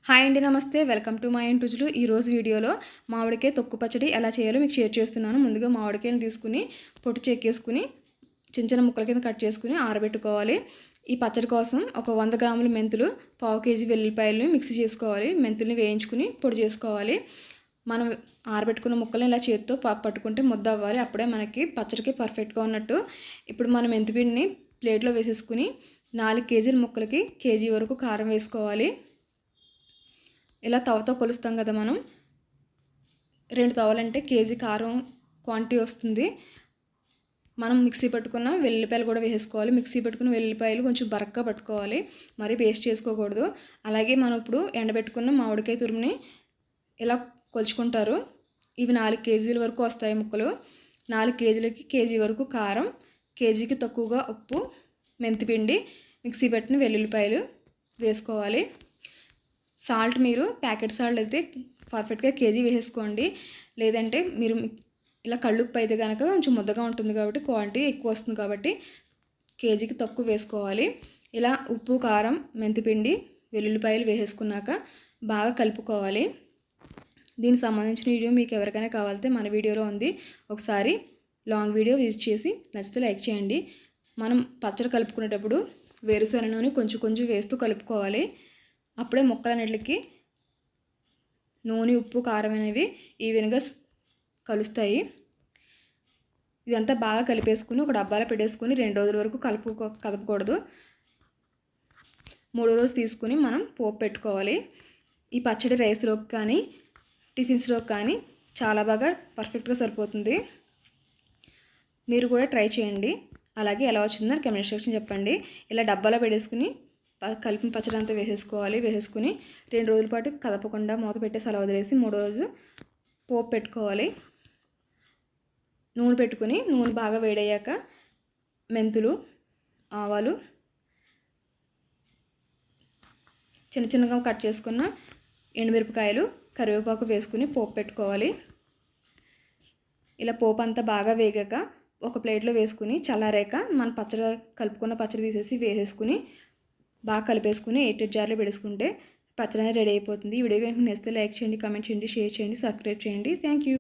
Hi అండి, నమస్తే. Welcome to my ఇంటి రుచులు. ఈరోజు వీడియోలో మామిడికాయ తొక్కు పచ్చడి ఎలా చేయాలో మీకు షేర్ చేస్తున్నాను. ముందుగా మామిడికాయని తీసుకుని పొట్టు చెక్కేసుకుని చిన్న చిన్న ముక్కల కింద కట్ చేసుకుని ఆరబెట్టుకోవాలి. ఈ పచ్చడి కోసం ఒక 100 గ్రాముల మెంతులు, పావు కేజీ వెల్లుల్లిపాయలని మిక్సీ చేసుకోవాలి. మెంతుల్ని వేయించుకుని పొడి చేసుకోవాలి. మనం ఆరబెట్టుకున్న ముక్కల్ని ఇలా చేతితో పట్టుకుంటే ముద్ద అవ్వాలి. అప్పుడే మనకి పచ్చడికి పర్ఫెక్ట్గా ఉన్నట్టు. ఇప్పుడు మనం మెంతిపిండిని ప్లేట్లో వేసేసుకుని 4 కేజీల ముక్కలకి కేజీ వరకు కారం వేసుకోవాలి. ఇలా తవతో కొలుస్తాం కదా మనం. 2 తవలంటే కేజీ కారం క్వాంటిటీ వస్తుంది. మనం మిక్సీ పట్టుకున్న వెల్లుల్లిపాయలు కూడా వేసేసుకోవాలి. మిక్సీ పట్టుకున్న వెల్లుల్లిపాయలు కొంచెం బరక్గా పట్టుకోవాలి, మరీ పేస్ట్ చేసుకోకూడదు. అలాగే మనం ఇప్పుడు ఎండబెట్టుకున్న మామిడికాయ తురుముని ఇలా కొలుచుకుంటారు. ఇవి 4 కేజీల వరకు వస్తాయి ముక్కలు. 4 కేజీలకి కేజీ వరకు కారం, కేజీకి తక్కువగా ఉప్పు, మెంతిపిండి, మిక్సీ పట్టిన వెల్లుల్లిపాయలు వేసుకోవాలి. సాల్ట్ మీరు ప్యాకెట్ సాల్ట్ అయితే పర్ఫెక్ట్గా కేజీ వేసేసుకోండి. లేదంటే మీరు ఇలా కళ్ళుప్పు అయితే కనుక కొంచెం ముద్దగా ఉంటుంది కాబట్టి క్వాంటిటీ ఎక్కువ వస్తుంది కాబట్టి కేజీకి తక్కువ వేసుకోవాలి. ఇలా ఉప్పు, కారం, మెంతిపిండి, వెల్లుల్లిపాయలు వేసేసుకున్నాక బాగా కలుపుకోవాలి. దీనికి సంబంధించిన వీడియో మీకు ఎవరికైనా కావాలంటే మన వీడియోలో ఉంది, ఒకసారి లాంగ్ వీడియో విజిట్ చేసి నచ్చితే లైక్ చేయండి. మనం పచ్చడి కలుపుకునేటప్పుడు వేరుశనగ నూనె కొంచెం కొంచెం వేస్తూ కలుపుకోవాలి. అప్పుడే ముక్కలన్నిటికి నూనె, ఉప్పు, కారం అనేవి ఈవెన్గా కలుస్తాయి. ఇదంతా బాగా కలిపేసుకుని ఒక డబ్బాలో పెట్టేసుకుని 2 రోజుల వరకు కదపకూడదు. 3వ రోజు తీసుకుని మనం పోపు పెట్టుకోవాలి. ఈ పచ్చడి రైస్లోకి కానీ టిఫిన్స్లోకి కానీ చాలా బాగా పర్ఫెక్ట్గా సరిపోతుంది. మీరు కూడా ట్రై చేయండి. అలాగే ఎలా వచ్చిందో కామెంట్ సెక్షన్ చెప్పండి. ఇలా డబ్బాలో పెట్టేసుకుని కలిపిన పచ్చడి అంతా వేసేసుకోవాలి. వేసేసుకుని 2 రోజుల పాటు కదపకుండా మూత పెట్టేసి అలా వదిలేసి 3వ రోజు పోపు పెట్టుకోవాలి. నూనె పెట్టుకుని నూనె బాగా వేడయ్యాక మెంతులు, ఆవాలు, చిన్న చిన్నగా కట్ చేసుకున్న ఎండుమిరపకాయలు, కరివేపాకు వేసుకుని పోపు పెట్టుకోవాలి. ఇలా పోపు అంతా బాగా వేగాక ఒక ప్లేట్లో వేసుకుని చల్లారాక మన పచ్చడి కలుపుకున్న పచ్చడి తీసేసి వేసేసుకుని బాగా కలిపేసుకుని 8 జార్లో పెట్టేసుకుంటే పచ్చడి రెడీ అయిపోతుంది. ఈ వీడియో కనుక నచ్చితే లైక్ చేయండి, కామెంట్ చేయండి, షేర్ చేయండి, సబ్స్క్రైబ్ చేయండి. Thank you.